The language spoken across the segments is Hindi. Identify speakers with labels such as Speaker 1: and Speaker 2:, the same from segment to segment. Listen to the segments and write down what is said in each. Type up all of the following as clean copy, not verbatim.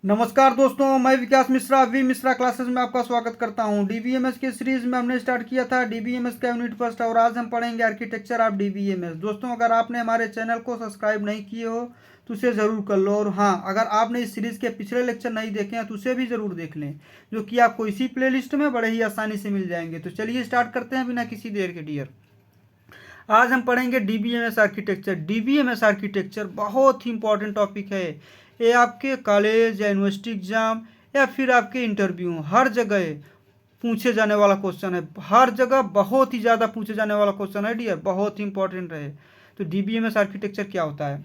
Speaker 1: नमस्कार दोस्तों, मैं विकास मिश्रा वी मिश्रा क्लासेस में आपका स्वागत करता हूं। डीबीएमएस के सीरीज में हमने स्टार्ट किया था डीबीएमएस का यूनिट फर्स्ट और आज हम पढ़ेंगे आर्किटेक्चर ऑफ डीबीएमएस। दोस्तों, अगर आपने हमारे चैनल को सब्सक्राइब नहीं किए हो तो उसे ज़रूर कर लो, और हाँ, अगर आपने इस सीरीज़ के पिछले लेक्चर नहीं देखे हैं तो उसे भी ज़रूर देख लें, जो कि आपको इसी प्ले में बड़े ही आसानी से मिल जाएंगे। तो चलिए स्टार्ट करते हैं बिना किसी देर के डियर। आज हम पढ़ेंगे डीबीएमएस आर्किटेक्चर। डीबीएमएस आर्किटेक्चर बहुत ही इंपॉर्टेंट टॉपिक है। ये आपके कॉलेज या यूनिवर्सिटी एग्जाम या फिर आपके इंटरव्यू हर जगह पूछे जाने वाला क्वेश्चन है। हर जगह बहुत ही ज़्यादा पूछे जाने वाला क्वेश्चन है डियर, बहुत ही इंपॉर्टेंट है। तो डीबीएमएस आर्किटेक्चर क्या होता है?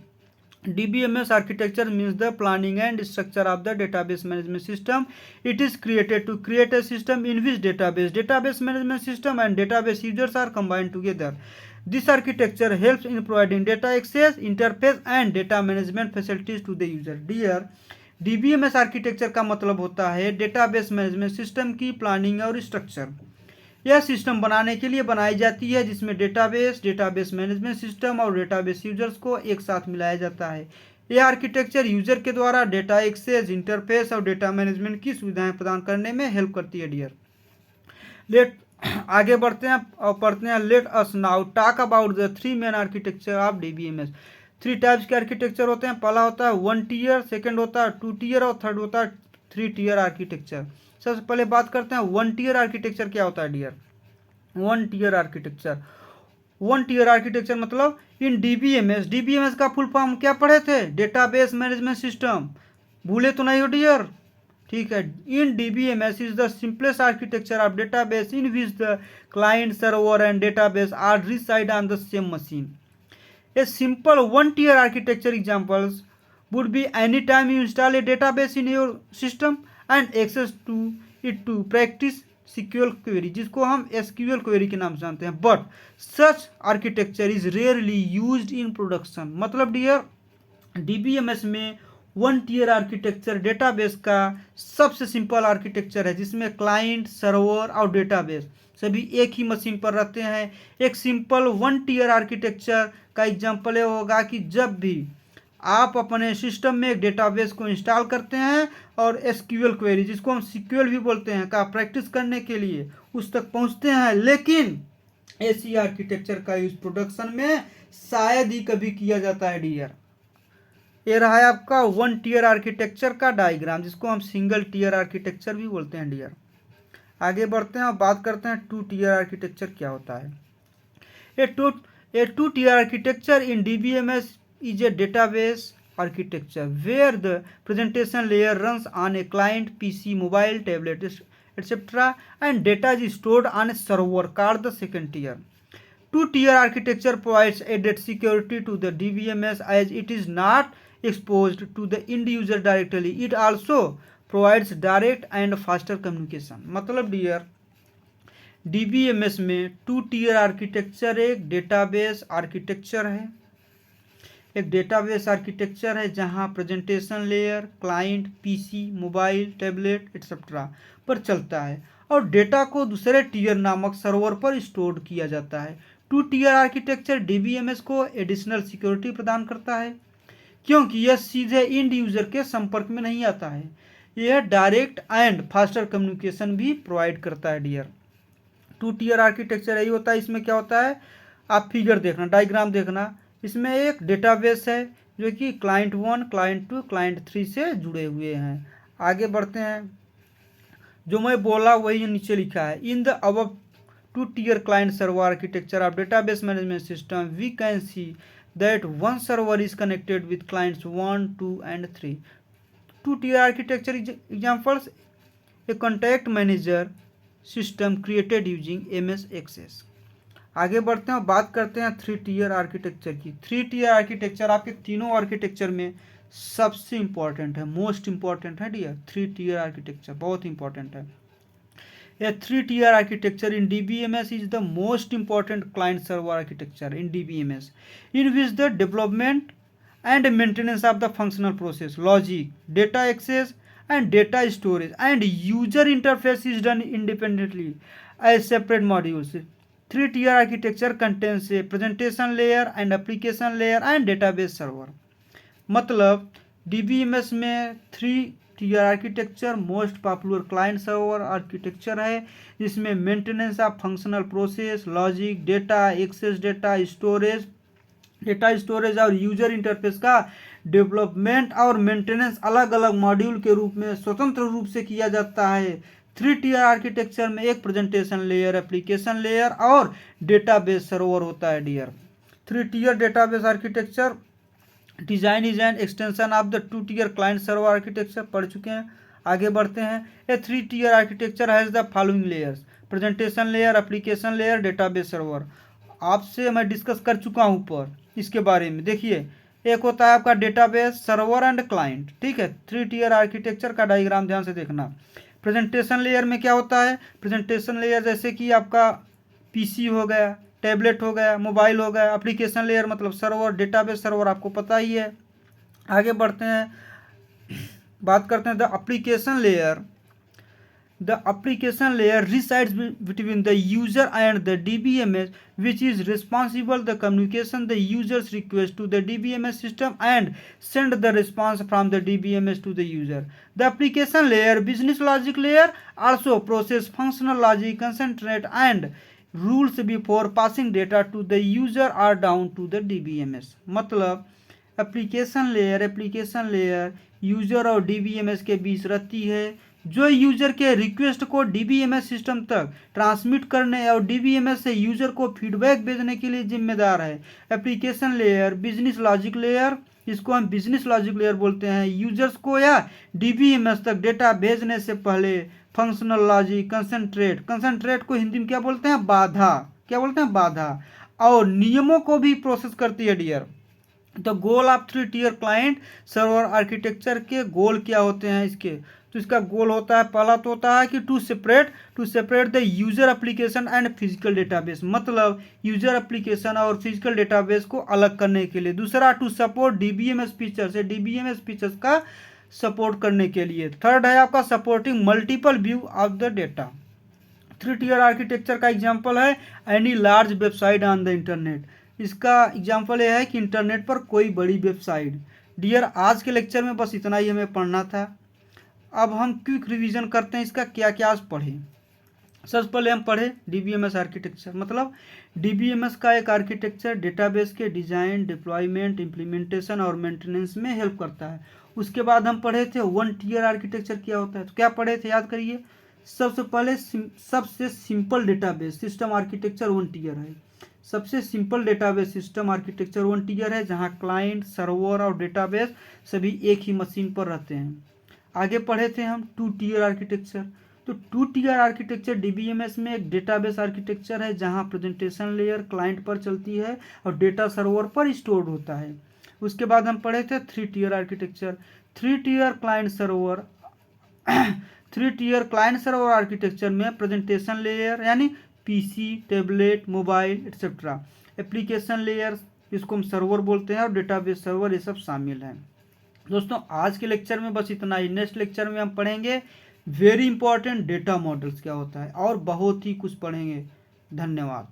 Speaker 1: DBMS architecture means the planning and structure of the database management system. It is created to create a system in which database management system and database users are combined together. This architecture helps in providing data access, interface and data management facilities to the user. Dear, DBMS architecture का मतलब होता है डेटाबेस मैनेजमेंट सिस्टम की प्लानिंग और स्ट्रक्चर। यह सिस्टम बनाने के लिए बनाई जाती है जिसमें डेटाबेस मैनेजमेंट सिस्टम और डेटाबेस यूजर्स को एक साथ मिलाया जाता है। यह आर्किटेक्चर यूजर के द्वारा डेटा एक्सेस, इंटरफेस और डेटा मैनेजमेंट की सुविधाएं प्रदान करने में हेल्प करती है डियर। लेट आगे बढ़ते हैं और पढ़ते हैं। Let us now talk about the three main architecture of DBMS. Three types के आर्किटेक्चर होते हैं। पहला होता है 1 टीयर, सेकंड होता है 2 टीयर और थर्ड होता है 3 टीयर आर्किटेक्चर। सबसे पहले बात करते हैं 1 टीयर आर्किटेक्चर क्या होता है dear. 1 tier architecture, 1 tier architecture मतलब इन डीबीएमएस का फुल फॉर्म क्या पढ़े थे? Database management system. भूले तो नहीं हो डियर? ठीक है। In DBMS is the simplest architecture of database in which the client, server and database are reside on the same machine. A simple 1 tier architecture examples would be any time you install a database in your system and access to it to practice SQL query, जिसको हम SQL query के नाम से जानते हैं। But such architecture is rarely used in production. मतलब डियर डीबीएमएस में 1 टीयर आर्किटेक्चर डेटाबेस का सबसे सिंपल आर्किटेक्चर है जिसमें क्लाइंट, सर्वर और डेटाबेस सभी एक ही मशीन पर रहते हैं। एक सिंपल 1 टीयर आर्किटेक्चर का एग्जांपल ये होगा कि जब भी आप अपने सिस्टम में एक डेटाबेस को इंस्टॉल करते हैं और एसक्यूएल क्वेरी, जिसको हम सीक्वल भी बोलते हैं, का प्रैक्टिस करने के लिए उस तक पहुंचते हैं, लेकिन ऐसी आर्किटेक्चर का यूज प्रोडक्शन में शायद ही कभी किया जाता है डियर। ये रहा है आपका 1 टीयर आर्किटेक्चर का डायग्राम, जिसको हम सिंगल टीयर आर्किटेक्चर भी बोलते हैं डियर। आगे बढ़ते हैं और बात करते हैं 2 टीयर आर्किटेक्चर क्या होता है। A two tier architecture in DBMS is a database architecture where the presentation layer runs on a client PC, mobile, tablet, etc. and data is stored on a server called the second tier. Two-tier architecture provides added security to the DBMS as it is not exposed to the end user directly. It also provides direct and faster communication. मतलब डियर DBMS में 2-tier आर्किटेक्चर एक डेटाबेस आर्किटेक्चर है। एक डेटाबेस आर्किटेक्चर है जहां presentation layer client, PC, mobile, tablet etcetera पर चलता है और डेटा को दूसरे टीयर नामक सर्वर पर स्टोर किया जाता है। 2 टीयर आर्किटेक्चर डीबीएमएस को एडिशनल सिक्योरिटी प्रदान करता है क्योंकि यह सीधे इंड यूजर के संपर्क में नहीं आता है। यह डायरेक्ट एंड फास्टर कम्युनिकेशन भी प्रोवाइड करता है डियर। 2 टीयर आर्किटेक्चर यही होता है। इसमें क्या होता है, आप फिगर देखना, डायग्राम देखना। इसमें एक डेटाबेस है जो कि क्लाइंट 1, क्लाइंट 2, क्लाइंट 3 से जुड़े हुए हैं। आगे बढ़ते हैं। जो मैं बोला वही नीचे लिखा है। In the above 2 tier client server architecture of database management system we can see that one server is connected with clients 1, 2 and 3। 2 tier architecture examples: a contact manager system created using MS access. आगे बढ़ते हैं और बात करते हैं 3 टीयर आर्किटेक्चर की। 3 टीयर आर्किटेक्चर आपके तीनों आर्किटेक्चर में सबसे इंपॉर्टेंट है, मोस्ट इंपॉर्टेंट है डियर। 3 टीयर आर्किटेक्चर बहुत इंपॉर्टेंट है। A 3 tier architecture in DBMS is the most important client server architecture in DBMS, in which the development and maintenance of the functional process, logic, data access and data storage and user interface is done independently as separate modules. 3 tier architecture contains a presentation layer and application layer and database server. मतलब DBMS में 3 tier architecture most popular client server architecture है, जिसमें maintenance of functional process, logic, data access, data storage और यूजर इंटरफेस का डेवलपमेंट और मेंटेनेंस अलग अलग मॉड्यूल के रूप में स्वतंत्र रूप से किया जाता है। 3 टीयर आर्किटेक्चर में एक प्रेजेंटेशन लेयर, एप्लीकेशन लेयर और डेटाबेस सर्वर होता है dear. 3 tier database architecture design is an extension of the 2 tier client server architecture पढ़ चुके हैं। आगे बढ़ते हैं। A 3 tier architecture has the following layers, presentation layer, application layer, database server. आपसे मैं डिस्कस कर चुका हूँ ऊपर इसके बारे में। देखिए, एक होता है आपका डेटाबेस सर्वर एंड क्लाइंट, ठीक है। 3 टीयर आर्किटेक्चर का डायग्राम ध्यान से देखना। प्रेजेंटेशन लेयर में क्या होता है, प्रेजेंटेशन लेयर जैसे कि आपका पीसी हो गया, टैबलेट हो गया, मोबाइल हो गया। एप्लीकेशन लेयर मतलब सर्वर, डेटाबेस सर्वर आपको पता ही है। आगे बढ़ते हैं, बात करते हैं the application layer. The application layer resides between the user and the DBMS, which is responsible the communication the user's request to the DBMS system and send the response from the DBMS to the user. The application layer, business logic layer, also process functional logic, concentrate and rules before passing data to the user or down to the DBMS. मतलब एप्लीकेशन लेयर यूजर और DBMS के बीच रहती है, जो यूजर के रिक्वेस्ट को DBMS सिस्टम तक ट्रांसमिट करने और DBMS से यूजर को फीडबैक भेजने के लिए जिम्मेदार है। Application layer, business logic layer, इसको हम बिजनेस लॉजिक लेयर बोलते हैं, यूजर्स को या DBMS तक डेटा भेजने से पहले फंक्शनल लॉजिक, कंसंट्रेट को हिंदी में क्या बोलते हैं, बाधा, क्या बोलते हैं, बाधा, और नियमों को भी प्रोसेस करती है डियर। तो goal of 3 tier client server architecture के गोल क्या होते हैं इसके, तो इसका गोल होता है, पहला तो होता है कि to separate the user application and physical database, मतलब यूजर एप्लीकेशन और फिजिकल डेटाबेस को अलग करने के लिए। दूसरा, टू सपोर्ट DBMS फीचर से DBMS फीचर्स का सपोर्ट करने के लिए। थर्ड है आपका supporting multiple view of the data. 3 tier architecture का एग्जाम्पल है any large website on the internet. इसका एग्जाम्पल यह है कि इंटरनेट पर कोई बड़ी वेबसाइट। डियर, आज के लेक्चर में बस इतना ही हमें पढ़ना था। अब हम क्विक रिवीजन करते हैं इसका क्या क्या आज पढ़े। सबसे पहले हम पढ़े DBMS आर्किटेक्चर, मतलब DBMS का एक आर्किटेक्चर डेटाबेस के डिजाइन, डिप्लॉयमेंट, इम्प्लीमेंटेशन और मेंटेनेंस में हेल्प करता है। उसके बाद हम पढ़े थे 1 टीयर आर्किटेक्चर क्या होता है। तो क्या पढ़े थे, याद करिए। सबसे पहले सबसे simple database system architecture 1 tier है। सबसे simple database system architecture 1 tier है, जहां क्लाइंट, सर्वर और डेटाबेस सभी एक ही मशीन पर रहते हैं। आगे पढ़े थे हम 2 टीयर आर्किटेक्चर। तो 2 टीयर आर्किटेक्चर DBMS में एक डेटाबेस आर्किटेक्चर है, जहां प्रेजेंटेशन लेयर क्लाइंट पर चलती है और डेटा सर्वर पर स्टोर होता है। उसके बाद हम पढ़े थे 3 tier architecture. 3 tier client server 3 tier client server architecture में प्रेजेंटेशन लेयर यानी PC, tablet, mobile etcetera, application layer, इसको हम सर्वर बोलते हैं, और डेटाबेस सर्वर, ये सब शामिल हैं। दोस्तों, आज के लेक्चर में बस इतना ही। नेक्स्ट लेक्चर में हम पढ़ेंगे वेरी इंपॉर्टेंट डेटा मॉडल्स क्या होता है, और बहुत ही कुछ पढ़ेंगे। धन्यवाद।